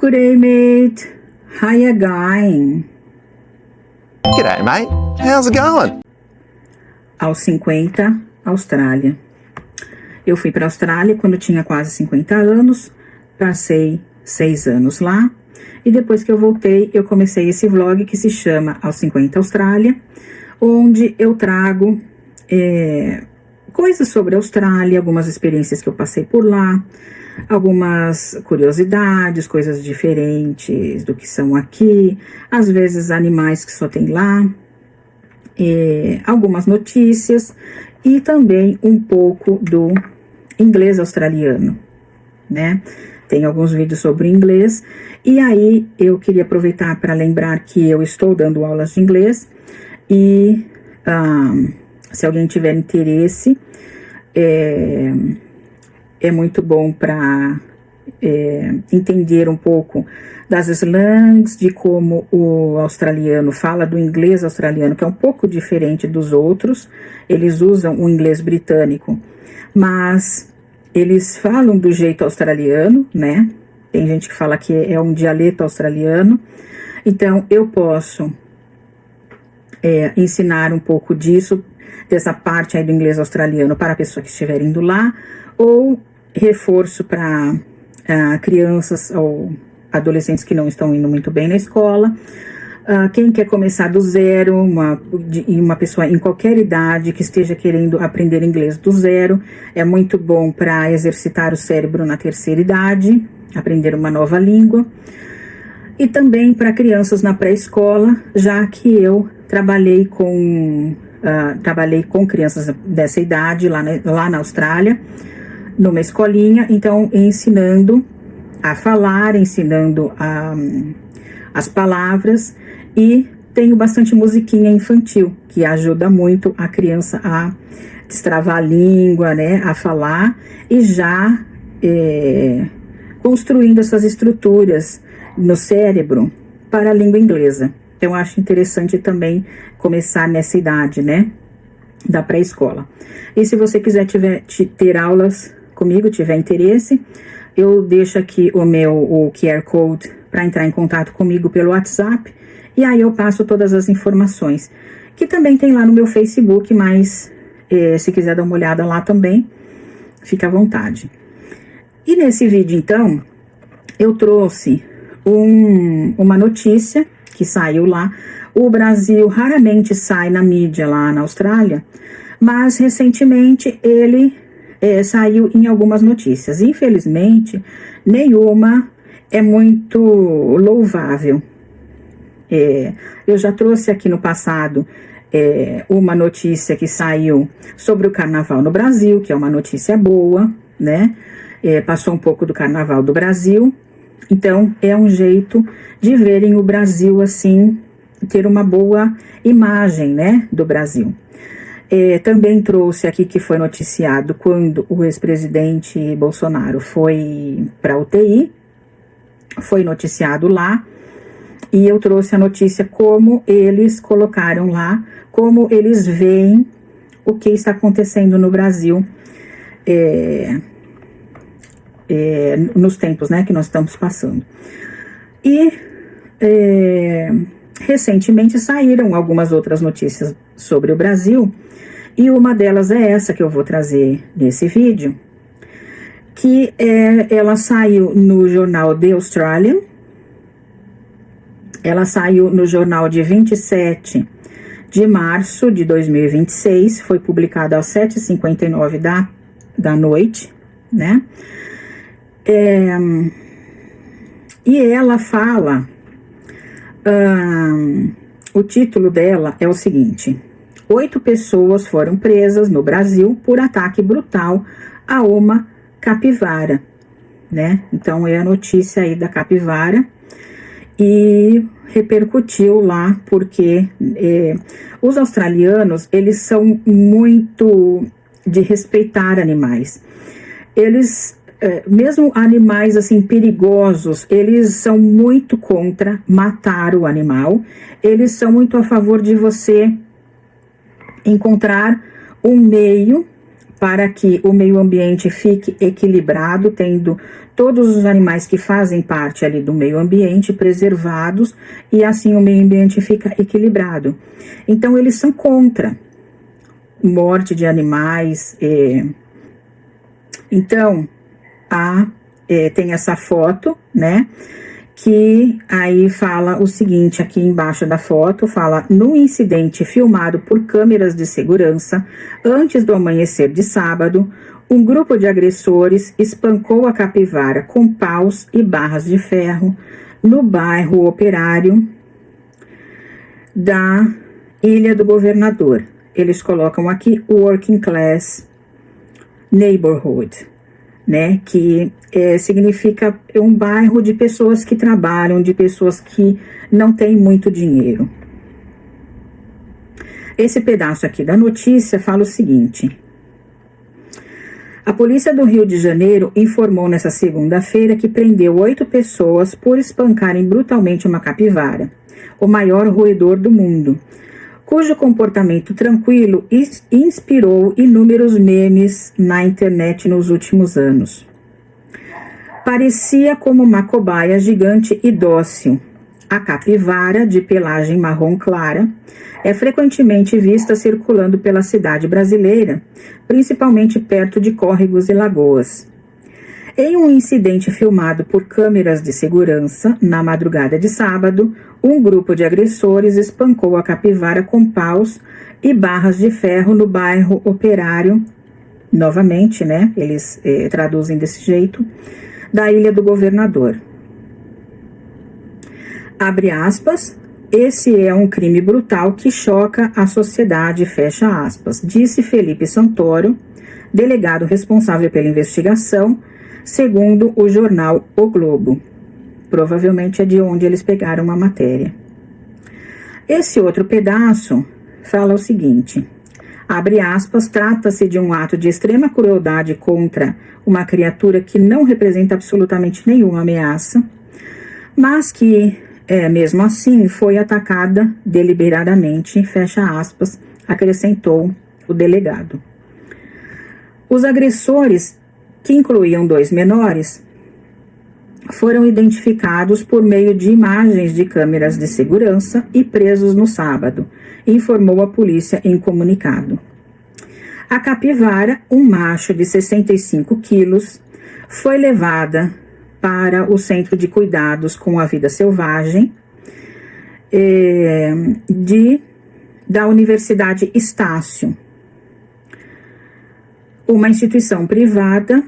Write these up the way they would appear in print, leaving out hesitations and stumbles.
Good day, mate. How you going? G'day, mate. How's it going? Aos 50, Austrália. Eu fui para a Austrália quando tinha quase 50 anos, passei 6 anos lá, e depois que eu voltei, eu comecei esse vlog que se chama Aos 50 Austrália, onde eu trago coisas sobre a Austrália, algumas experiências que eu passei por lá, algumas curiosidades, coisas diferentes do que são aqui, às vezes animais que só tem lá, algumas notícias e também um pouco do inglês australiano, né? Tem alguns vídeos sobre inglês e aí eu queria aproveitar para lembrar que eu estou dando aulas de inglês e se alguém tiver interesse, é muito bom para entender um pouco das slangs, de como o australiano fala do inglês australiano, que é um pouco diferente dos outros. Eles usam o inglês britânico, mas eles falam do jeito australiano, né? Tem gente que fala que é um dialeto australiano. Então, eu posso ensinar um pouco disso, dessa parte aí do inglês australiano para a pessoa que estiver indo lá, ou reforço para crianças ou adolescentes que não estão indo muito bem na escola. Quem quer começar do zero, uma pessoa em qualquer idade que esteja querendo aprender inglês do zero, é muito bom para exercitar o cérebro na terceira idade, aprender uma nova língua. E também para crianças na pré-escola, já que eu trabalhei com crianças dessa idade lá na Austrália, numa escolinha, então ensinando a falar, ensinando as palavras, e tenho bastante musiquinha infantil, que ajuda muito a criança a destravar a língua, né, a falar, e já construindo essas estruturas no cérebro para a língua inglesa. Então, eu acho interessante também começar nessa idade, né, da pré-escola. E se você quiser ter aulas comigo, tiver interesse, eu deixo aqui o QR Code para entrar em contato comigo pelo WhatsApp, e aí eu passo todas as informações, que também tem lá no meu Facebook, mas se quiser dar uma olhada lá também, fica à vontade. E nesse vídeo, então, eu trouxe uma notícia que saiu lá. O Brasil raramente sai na mídia lá na Austrália, mas recentemente ele saiu em algumas notícias. Infelizmente, nenhuma é muito louvável. Eu já trouxe aqui no passado uma notícia que saiu sobre o carnaval no Brasil, que é uma notícia boa, né? Passou um pouco do carnaval do Brasil. Então, é um jeito de verem o Brasil assim, ter uma boa imagem, né, do Brasil. Também trouxe aqui que foi noticiado quando o ex-presidente Bolsonaro foi para a UTI, foi noticiado lá, e eu trouxe a notícia como eles colocaram lá, como eles veem o que está acontecendo no Brasil nos tempos, né, que nós estamos passando. E recentemente saíram algumas outras notícias sobre o Brasil, e uma delas é essa que eu vou trazer nesse vídeo, que ela saiu no jornal The Australian, ela saiu no jornal de 27 de março de 2026, foi publicada às 7h59 da noite, né? E ela fala, o título dela é o seguinte: 8 pessoas foram presas no Brasil por ataque brutal a uma capivara, né? Então é a notícia aí da capivara, e repercutiu lá porque os australianos, eles são muito de respeitar animais. Eles mesmo animais assim perigosos, eles são muito contra matar o animal. Eles são muito a favor de você encontrar um meio para que o meio ambiente fique equilibrado, tendo todos os animais que fazem parte ali do meio ambiente preservados, e assim o meio ambiente fica equilibrado. Então, eles são contra morte de animais. Então, tem essa foto, né? Que aí fala o seguinte, aqui embaixo da foto, fala: no incidente filmado por câmeras de segurança, antes do amanhecer de sábado, um grupo de agressores espancou a capivara com paus e barras de ferro no bairro Operário da Ilha do Governador. Eles colocam aqui Working Class Neighborhood, né, que significa um bairro de pessoas que trabalham, de pessoas que não têm muito dinheiro. Esse pedaço aqui da notícia fala o seguinte: a polícia do Rio de Janeiro informou nesta segunda-feira que prendeu 8 pessoas por espancarem brutalmente uma capivara, o maior roedor do mundo, cujo comportamento tranquilo inspirou inúmeros memes na internet nos últimos anos. Parecia como uma cobaia gigante e dócil. A capivara, de pelagem marrom clara, é frequentemente vista circulando pela cidade brasileira, principalmente perto de córregos e lagoas. Em um incidente filmado por câmeras de segurança, na madrugada de sábado, um grupo de agressores espancou a capivara com paus e barras de ferro no bairro Operário, novamente, né, eles traduzem desse jeito, da Ilha do Governador. Abre aspas, esse é um crime brutal que choca a sociedade, fecha aspas, disse Felipe Santoro, delegado responsável pela investigação, segundo o jornal O Globo. Provavelmente é de onde eles pegaram a matéria. Esse outro pedaço fala o seguinte, abre aspas, trata-se de um ato de extrema crueldade contra uma criatura que não representa absolutamente nenhuma ameaça, mas que, mesmo assim, foi atacada deliberadamente, fecha aspas, acrescentou o delegado. Os agressores, que incluíam 2 menores, foram identificados por meio de imagens de câmeras de segurança e presos no sábado, informou a polícia em comunicado. A capivara, um macho de 65 quilos, foi levada para o Centro de Cuidados com a Vida Selvagem da Universidade Estácio, uma instituição privada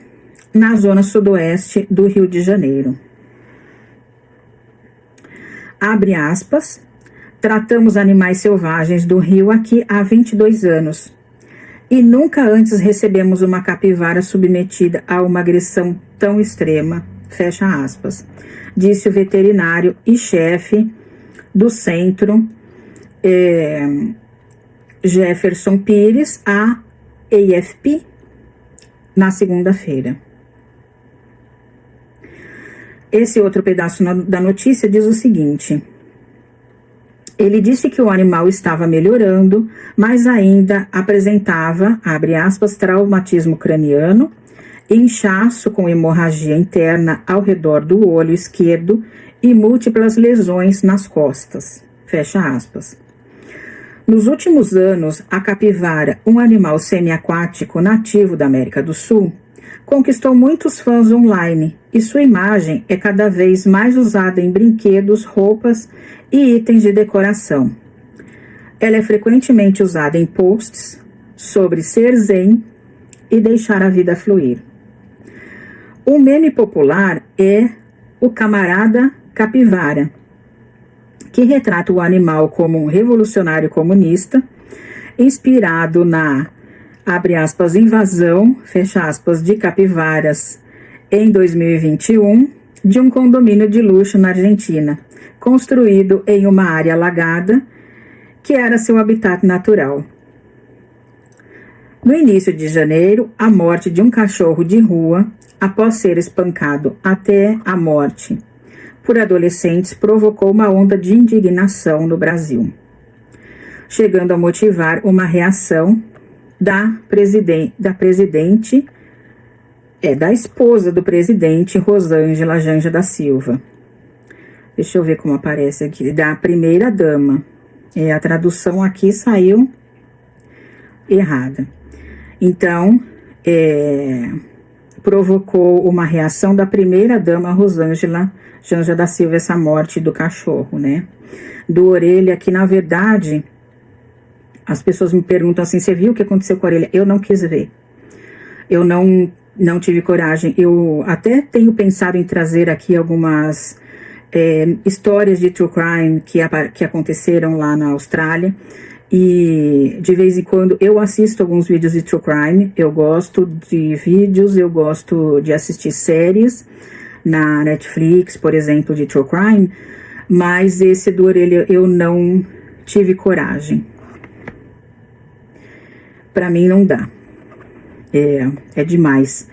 na zona sudoeste do Rio de Janeiro. Abre aspas, tratamos animais selvagens do rio aqui há 22 anos e nunca antes recebemos uma capivara submetida a uma agressão tão extrema, fecha aspas, disse o veterinário e chefe do centro, Jefferson Pires, à AFP, na segunda-feira. Esse outro pedaço da notícia diz o seguinte: ele disse que o animal estava melhorando, mas ainda apresentava, abre aspas, traumatismo craniano, inchaço com hemorragia interna ao redor do olho esquerdo e múltiplas lesões nas costas, fecha aspas. Nos últimos anos, a capivara, um animal semiaquático nativo da América do Sul, conquistou muitos fãs online e sua imagem é cada vez mais usada em brinquedos, roupas e itens de decoração. Ela é frequentemente usada em posts sobre ser zen e deixar a vida fluir. Um meme popular é o camarada capivara, que retrata o animal como um revolucionário comunista, inspirado na, abre aspas, invasão, fecha aspas, de capivaras em 2021 de um condomínio de luxo na Argentina, construído em uma área alagada que era seu habitat natural. No início de janeiro, a morte de um cachorro de rua, após ser espancado até a morte por adolescentes, provocou uma onda de indignação no Brasil, chegando a motivar uma reação da esposa do presidente, Rosângela Janja da Silva. Deixa eu ver como aparece aqui, da primeira dama. A tradução aqui saiu errada. Então, provocou uma reação da primeira dama, Rosângela Janja da Silva, essa morte do cachorro, né? Do Orelha, que na verdade, as pessoas me perguntam assim, você viu o que aconteceu com a Orelha? Eu não quis ver. Eu não tive coragem. Eu até tenho pensado em trazer aqui algumas histórias de true crime que aconteceram lá na Austrália. E de vez em quando eu assisto alguns vídeos de true crime. Eu gosto de vídeos, eu gosto de assistir séries na Netflix, por exemplo, de true crime. Mas esse do Orelha eu não tive coragem. Pra mim não dá. É demais.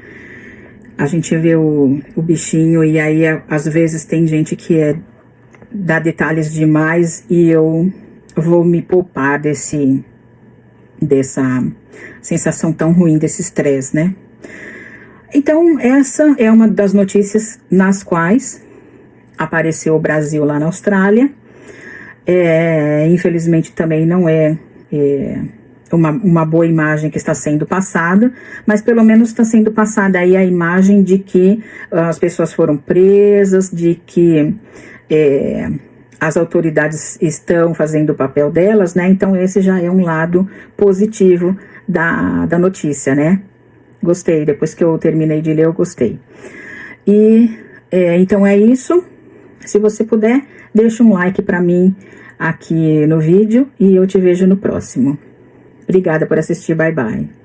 A gente vê o bichinho e aí às vezes tem gente que dá detalhes demais e eu vou me poupar dessa sensação tão ruim, desse estresse, né? Então essa é uma das notícias nas quais apareceu o Brasil lá na Austrália. Infelizmente também não é uma boa imagem que está sendo passada, mas pelo menos está sendo passada aí a imagem de que as pessoas foram presas, de que as autoridades estão fazendo o papel delas, né? Então esse já é um lado positivo da notícia, né? Gostei, depois que eu terminei de ler eu gostei. E então é isso. Se você puder, deixa um like para mim aqui no vídeo e eu te vejo no próximo. Obrigada por assistir, bye bye.